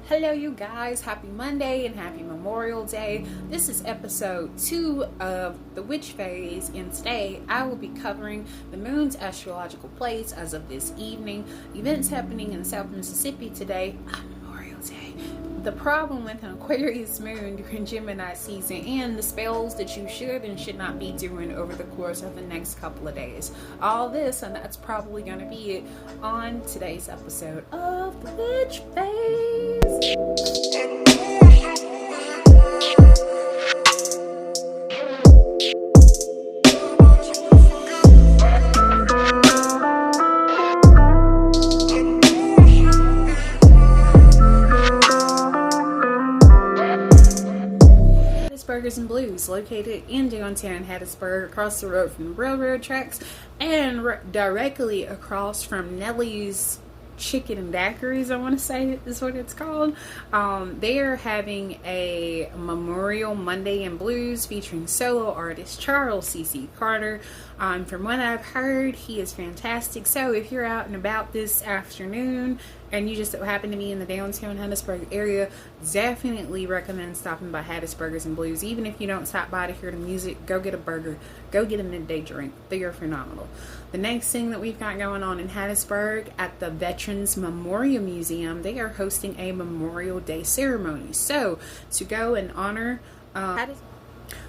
Hello you guys, happy Monday and happy Memorial Day. This is episode 2 of the Witch Phase, and today I will be covering the moon's astrological place as of this evening, events happening in South Mississippi today on Memorial Day, the problem with an Aquarius moon during Gemini season, and the spells that you should and should not be doing over the course of the next couple of days. All this, and that's probably going to be it on today's episode of the Witch Phase. Hattiesburgers and Blues, located in downtown Hattiesburg, across the road from the railroad tracks and directly across from Nellie's Chicken and Daiquiris, I want to say is what it's called. They are having a Memorial Monday in Blues featuring solo artist Charles C.C. Carter. From what I've heard, he is fantastic. So if you're out and about this afternoon and you just happen to be in the downtown Hattiesburg area, definitely recommend stopping by Hattiesburgers and Blues. Even if you don't stop by to hear the music, go get a burger, go get a midday drink. They are phenomenal. The next thing that we've got going on in Hattiesburg at the Veterans Memorial Museum, they are hosting a Memorial Day ceremony. So to go and honor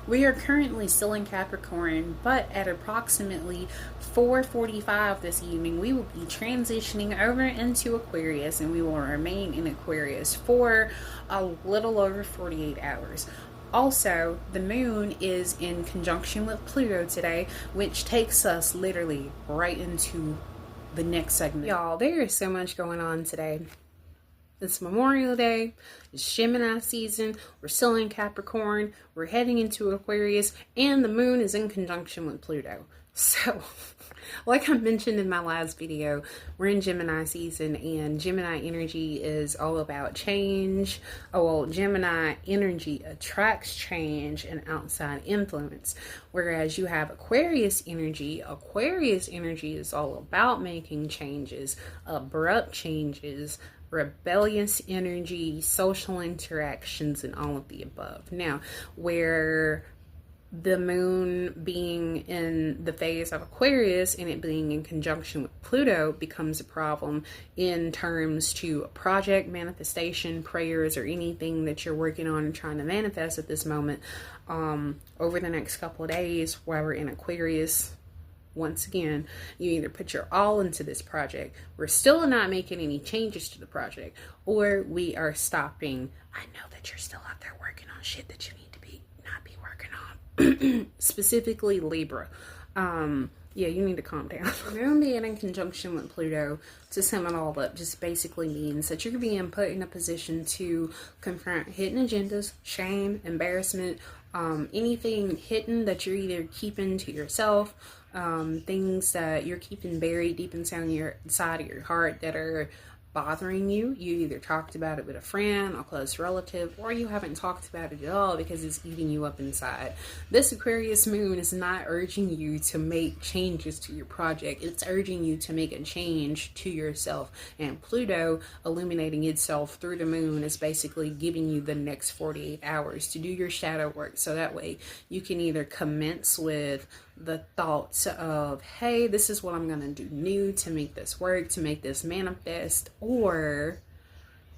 we are currently still in Capricorn, but at approximately 4:45 this evening, we will be transitioning over into Aquarius, and we will remain in Aquarius for a little over 48 hours. Also, the moon is in conjunction with Pluto today, which takes us literally right into the next segment. Y'all, there is so much going on today. It's Memorial Day, it's Gemini season, we're still in Capricorn, we're heading into Aquarius, and the moon is in conjunction with Pluto. So, like I mentioned in my last video, we're in Gemini season, and Gemini energy is all about change. Gemini energy attracts change and outside influence. Whereas you have Aquarius energy is all about making changes, abrupt changes, rebellious energy, social interactions, and all of the above. Now, where the moon being in the phase of Aquarius and it being in conjunction with Pluto becomes a problem in terms to project manifestation, prayers, or anything that you're working on and trying to manifest at this moment. Over the next couple of days while we're in Aquarius, once again, you either put your all into this project, we're still not making any changes to the project, or we are stopping. I know that you're still out there working on shit that you need to not be working on. Specifically Libra. Yeah, you need to calm down. The moon being in conjunction with Pluto, to sum it all up, just basically means that you're being put in a position to confront hidden agendas, shame, embarrassment, anything hidden that you're either keeping to yourself, things that you're keeping buried deep inside of your heart that are bothering you. You either talked about it with a friend, a close relative, or you haven't talked about it at all because it's eating you up inside. This Aquarius moon is not urging you to make changes to your project. It's urging you to make a change to yourself. And Pluto illuminating itself through the moon is basically giving you the next 48 hours to do your shadow work. So that way you can either commence with the thoughts of, hey, this is what I'm going to do new to make this work, to make this manifest, or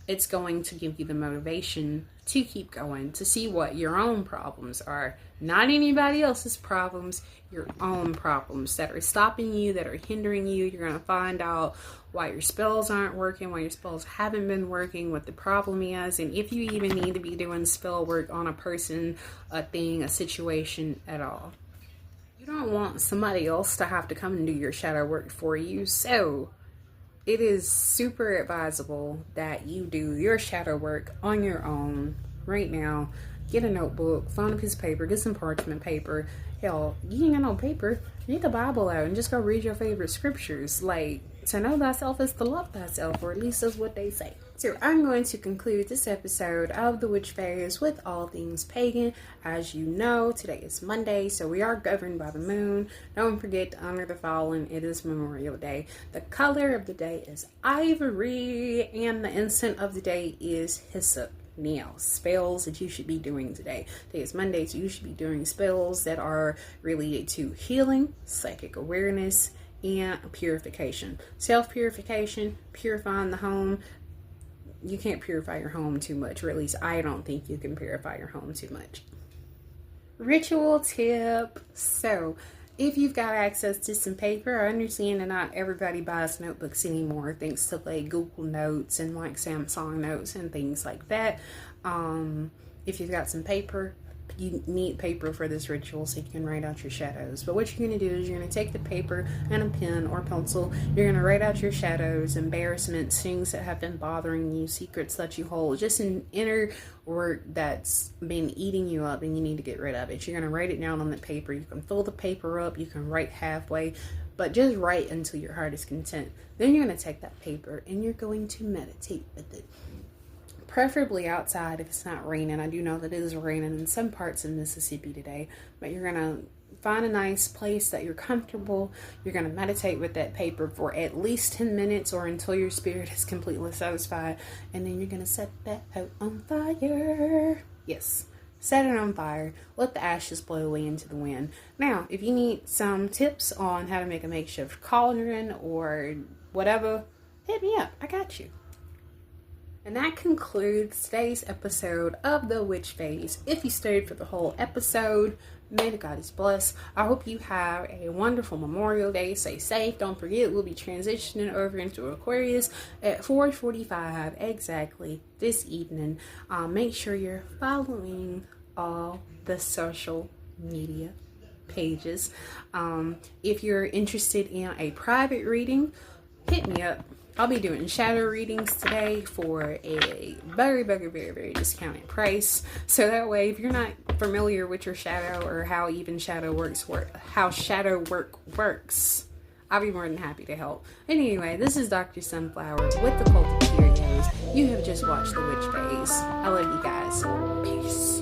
it's going to give you the motivation to keep going, to see what your own problems are. Not anybody else's problems, your own problems that are stopping you, that are hindering you. You're going to find out why your spells aren't working, why your spells haven't been working, what the problem is, and if you even need to be doing spell work on a person, a thing, a situation at all. You don't want somebody else to have to come and do your shadow work for you, so it is super advisable that you do your shadow work on your own right now. Get a notebook, find a piece of paper, get some parchment paper. Hell, you ain't got no paper, get the Bible out and just go read your favorite scriptures. Like, to know thyself is to love thyself, or at least that's what they say. So I'm going to conclude this episode of the Witch Phase with all things pagan. As you know, today is Monday, so we are governed by the moon. Don't forget to honor the fallen. It is Memorial Day. The color of the day is ivory, and the incense of the day is hyssop. Now, spells that you should be doing today. Today is Monday, so you should be doing spells that are related to healing, psychic awareness, and purification. Self-purification, purifying the home. You can't purify your home too much, or at least I don't think you can purify your home too much. Ritual tip. So, if you've got access to some paper, I understand that not everybody buys notebooks anymore thanks to like Google Notes and like Samsung Notes and things like that. If you've got some paper, you need paper for this ritual so you can write out your shadows. But what you're going to do is you're going to take the paper and a pen or pencil. You're going to write out your shadows, embarrassments, things that have been bothering you, secrets that you hold, just an inner work that's been eating you up and you need to get rid of it. You're going to write it down on the paper. You can fill the paper up. You can write halfway, but just write until your heart is content. Then you're going to take that paper and you're going to meditate with it. Preferably outside if it's not raining. I do know that it is raining in some parts of Mississippi today, but you're going to find a nice place that you're comfortable. You're going to meditate with that paper for at least 10 minutes or until your spirit is completely satisfied, and then you're going to set that out on fire. Yes, set it on fire. Let the ashes blow away into the wind. Now, if you need some tips on how to make a makeshift cauldron or whatever, hit me up. I got you. And that concludes today's episode of The Witch Phase. If you stayed for the whole episode, may the goddess bless. I hope you have a wonderful Memorial Day. Stay safe. Don't forget, we'll be transitioning over into Aquarius at 4:45 exactly this evening. Make sure you're following all the social media pages. If you're interested in a private reading, hit me up. I'll be doing shadow readings today for a very, very, very, very discounted price. So that way, if you're not familiar with your shadow or how even shadow works, how shadow work works, I'll be more than happy to help. Anyway, this is Dr. Sunflower with the Cult of Curios. You have just watched The Witch Phase. I love you guys. Peace.